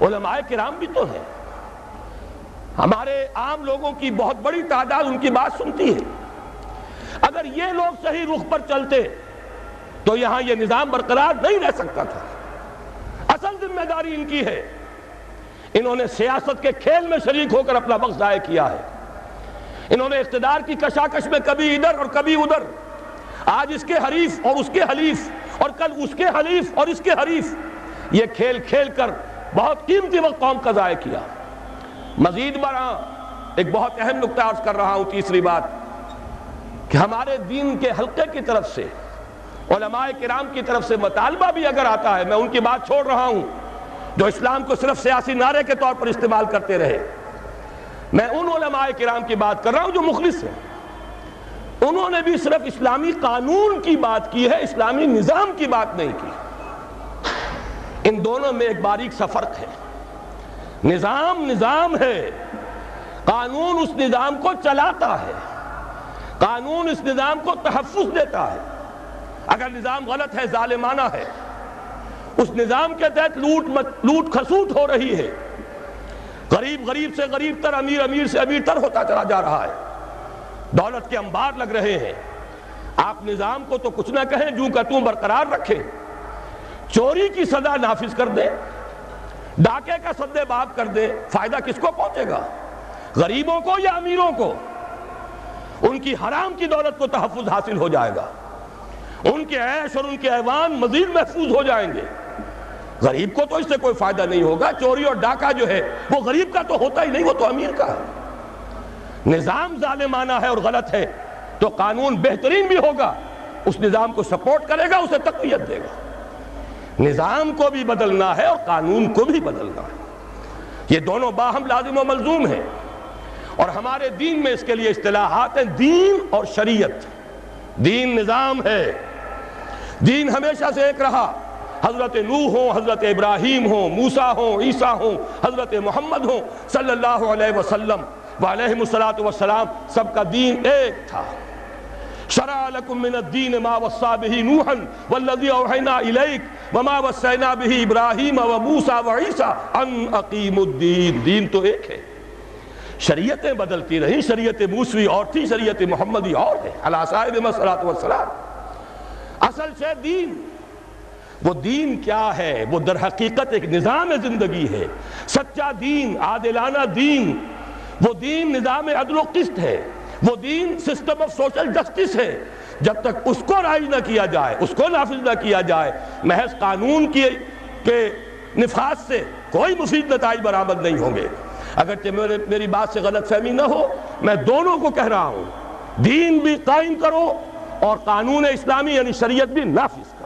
علماء کرام بھی تو ہیں، ہمارے عام لوگوں کی بہت بڑی تعداد ان کی بات سنتی ہے۔ اگر یہ لوگ صحیح رخ پر چلتے تو یہاں یہ نظام برقرار نہیں رہ سکتا تھا۔ اصل ذمہ داری ان کی ہے، انہوں نے سیاست کے کھیل میں شریک ہو کر اپنا وقت ضائع کیا ہے، انہوں نے اقتدار کی کشاکش میں کبھی ادھر اور کبھی ادھر، آج اس کے حریف اور اس کے حلیف اور کل اس کے حلیف اور اس کے حریف، یہ کھیل کھیل کر بہت قیمتی وقت قوم کا ضائع کیا۔ مزید برآں ایک بہت اہم نقطہ عرض کر رہا ہوں، تیسری بات کہ ہمارے دین کے حلقے کی طرف سے، علماء کرام کی طرف سے مطالبہ بھی اگر آتا ہے، میں ان کی بات چھوڑ رہا ہوں جو اسلام کو صرف سیاسی نعرے کے طور پر استعمال کرتے رہے، میں ان علماء کرام کی بات کر رہا ہوں جو مخلص ہیں۔ انہوں نے بھی صرف اسلامی قانون کی بات کی ہے، اسلامی نظام کی بات نہیں کی۔ ان دونوں میں ایک باریک سا فرق ہے۔ نظام نظام ہے، قانون اس نظام کو چلاتا ہے، قانون اس نظام کو تحفظ دیتا ہے۔ اگر نظام غلط ہے، ظالمانہ ہے، اس نظام کے تحت لوٹ کھسوٹ ہو رہی ہے، غریب غریب سے غریب تر، امیر امیر سے امیر تر ہوتا چلا جا رہا ہے، دولت کے انبار لگ رہے ہیں، آپ نظام کو تو کچھ نہ کہیں، جوں کا توں برقرار رکھیں، چوری کی سزا نافذ کر دیں، ڈاکے کا سدے باب کر دیں، فائدہ کس کو پہنچے گا؟ غریبوں کو یا امیروں کو؟ ان کی حرام کی دولت کو تحفظ حاصل ہو جائے گا، ان کے عیش اور ان کے ایوان مزید محفوظ ہو جائیں گے، غریب کو تو اس سے کوئی فائدہ نہیں ہوگا۔ چوری اور ڈاکہ جو ہے وہ غریب کا تو ہوتا ہی نہیں، وہ تو امیر کا ہے۔ نظام ظالمانہ ہے اور غلط ہے تو قانون بہترین بھی ہوگا، اس نظام کو سپورٹ کرے گا، اسے تقویت دے گا۔ نظام کو بھی بدلنا ہے اور قانون کو بھی بدلنا ہے، یہ دونوں باہم لازم و ملزوم ہیں۔ اور ہمارے دین میں اس کے لیے اصطلاحات ہیں، دین اور شریعت۔ دین نظام ہے، دین ہمیشہ سے ایک رہا، حضرت نوح ہوں، حضرت ابراہیم ہوں، موسیٰ ہوں، عیسیٰ ہوں، حضرت محمد ہوں صلی اللہ علیہ وسلم وعلیہم الصلاۃ والسلام، سب کا دین ایک تھا۔ شرع لکم من الدین ما وصی بہ نوحا والذی اوحینا الیک وما وصینا بہ ابراہیم وموسیٰ وعیسیٰ ان اقیموا الدین۔ دین تو ایک ہے، شریعتیں بدلتی رہیں، شریعت موسوی اور تھی، شریعت محمدی اور ہے علی صاحب الصلاۃ والسلام۔ اصل سے دین، وہ دین کیا ہے؟ وہ در حقیقت ایک نظام زندگی ہے، سچا دین، عادلانہ دین، وہ دین نظام عدل و قسط ہے، وہ دین سسٹم آف سوشل جسٹس ہے۔ جب تک اس کو رائج نہ کیا جائے، اس کو نافذ نہ کیا جائے، محض قانون کے نفاذ سے کوئی مفید نتائج برآمد نہیں ہوں گے۔ اگرچہ میری بات سے غلط فہمی نہ ہو، میں دونوں کو کہہ رہا ہوں، دین بھی قائم کرو اور قانون اسلامی یعنی شریعت بھی نافذ کرو۔